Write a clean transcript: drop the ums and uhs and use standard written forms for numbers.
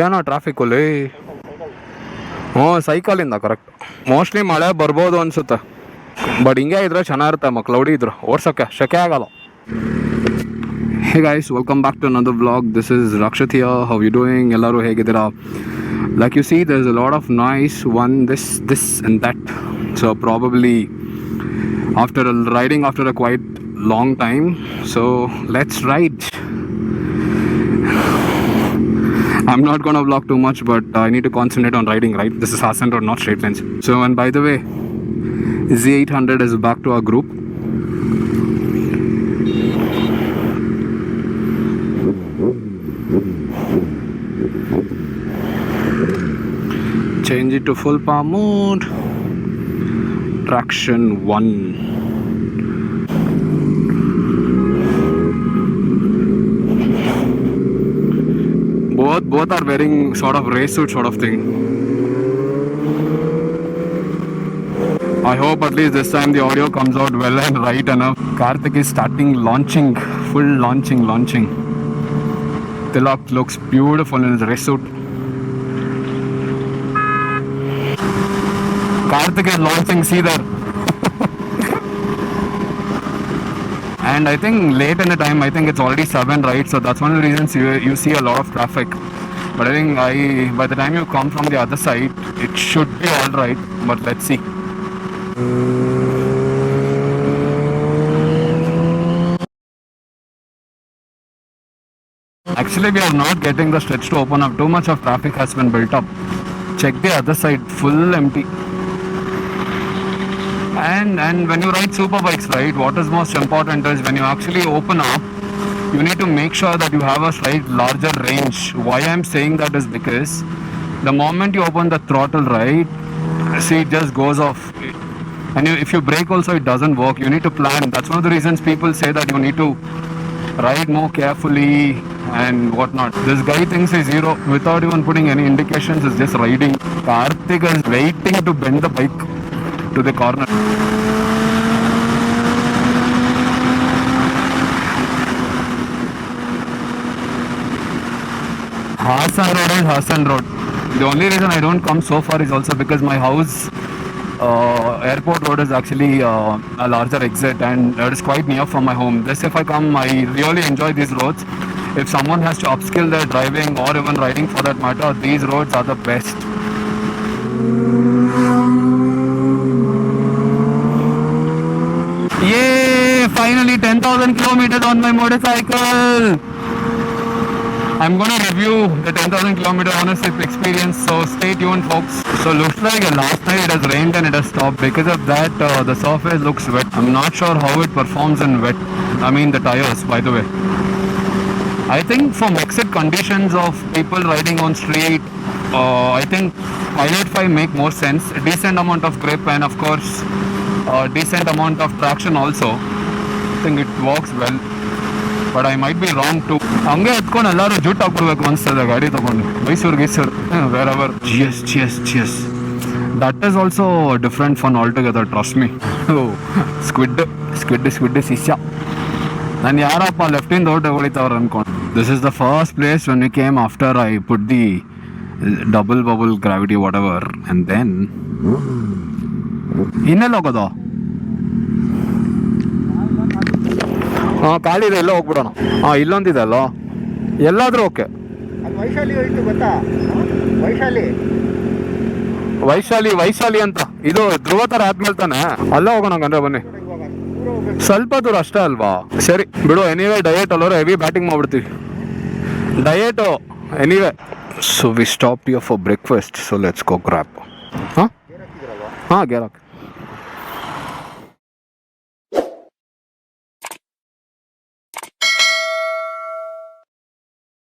ಏನೋ ಟ್ರಾಫಿಕಲ್ಲಿ. ಹ್ಞೂ, ಸೈಕಲಿಂದ correct. Mostly ಮಳೆ ಬರ್ಬೋದು ಅನ್ಸುತ್ತೆ, ಬಟ್ ಹಿಂಗೆ ಇದ್ರೆ ಚೆನ್ನಾಗಿರುತ್ತೆ. ಕ್ಲೌಡಿ ಇದ್ರು ಓಡ್ಸೋಕ್ಕೆ ಶೆಕೆ ಆಗಲ್ಲ. Hey guys, welcome back to another vlog. This is Rakshit here. How you doing? Ellaru hegidira? Like you see, there's a lot of noise, this and that. So probably riding after a quite long time. So let's ride. I'm not gonna vlog too much, but I need to concentrate on riding, right? This is Hassan Road, not straight lines. So, and by the way, Z800 is back to our group. Change it to full power mode. Traction 1. Both are wearing sort of race suit sort of thing. I hope at least this time the audio comes out well and right enough. Karthik is starting launching, full launching. Tilak looks beautiful in his race suit. Karthik is launching, see there. And I think late in the time, I think it's already 7, right? So that's one of the reasons you see a lot of traffic. But I think by the time you come from the other side, it should be all right. But let's see. Actually, we are not getting the stretch to open up. Too much of traffic has been built up. Check the other side, full empty. And when you ride super bikes, right, what is most important is when you actually open up, you need to make sure that you have a slight larger range. Why I'm saying that is because the moment you open the throttle, right, see, it just goes off. And if you brake also, it doesn't work. You need to plan. That's one of the reasons people say that you need to ride more carefully and whatnot. This guy thinks he's zero without even putting any indications. Is just riding. Karthik is waiting to bend the bike to the corner. Hassan Road. The only reason I don't come so far is also because my house airport road is actually a larger exit, and it is quite near from my home. This, if I come, I really enjoy these roads. If someone has to upskill their driving or even riding for that matter, these roads are the best. Yay! Finally 10,000 kilometers on my motorcycle. I'm going to review the 10,000 kilometer ownership experience, so stay tuned, folks. So looks like last night it has rained and it has stopped. Because of that, the surface looks wet. I'm not sure how it performs in wet. I mean the tires, by the way. I think for mixed conditions of people riding on street, I think Pilot 5 make more sense. A decent amount of grip and of course a decent amount of traction also. I think it works well. But I might be wrong too. ಹಂಗೆ ಎತ್ಕೊಂಡು ಎಲ್ಲರೂ jute ಹಾಕ್ಬಿಡ್ಬೇಕು ಅನಿಸ್ತದೆ ಗಾಡಿ ತಗೊಂಡು Mysuru wherever. Cheers. That is also a different fun altogether, trust me. Squid ಶಿಷ್ಯ. ನಾನು ಯಾರಪ್ಪ ಲೆಫ್ಟಿಂದ ಹೊಡಿತಾವ್ರು ಅನ್ಕೊಂಡು. This is the first place when we came after I put the double bubble gravity whatever, and then ಇನ್ನೆಲ್ಲ ಹೋಗೋದು? ಹಾಂ, ಖಾಲಿ ಇದೆ, ಎಲ್ಲ ಹೋಗ್ಬಿಡೋಣ. ಹಾಂ, ಇಲ್ಲೊಂದಿದೆ ಅಲ್ಲ, ಎಲ್ಲಾದರೂ ಓಕೆ. ವೈಶಾಲಿ ಅಂತ ಇದು ಧ್ರುವ ಥರ ಆದ್ಮೇಲೆ ತಾನೆ ಅಲ್ಲ ಹೋಗೋಣ. ಹಂಗಂದ್ರೆ ಬನ್ನಿ, ಸ್ವಲ್ಪ ದೂರ ಅಷ್ಟೇ ಅಲ್ವಾ? ಸರಿ ಬಿಡು. ಎನಿವೇ ಡಯಟ್ ಅಲ್ಲವ್ರು ಹೆವಿ ಬ್ಯಾಟಿಂಗ್ ಮಾಡ್ಬಿಡ್ತೀವಿ. Diet anyway. So we stop here for breakfast, so let's go grab. ಹಾಂ ಗೇರ್ ಹಾಕಿ.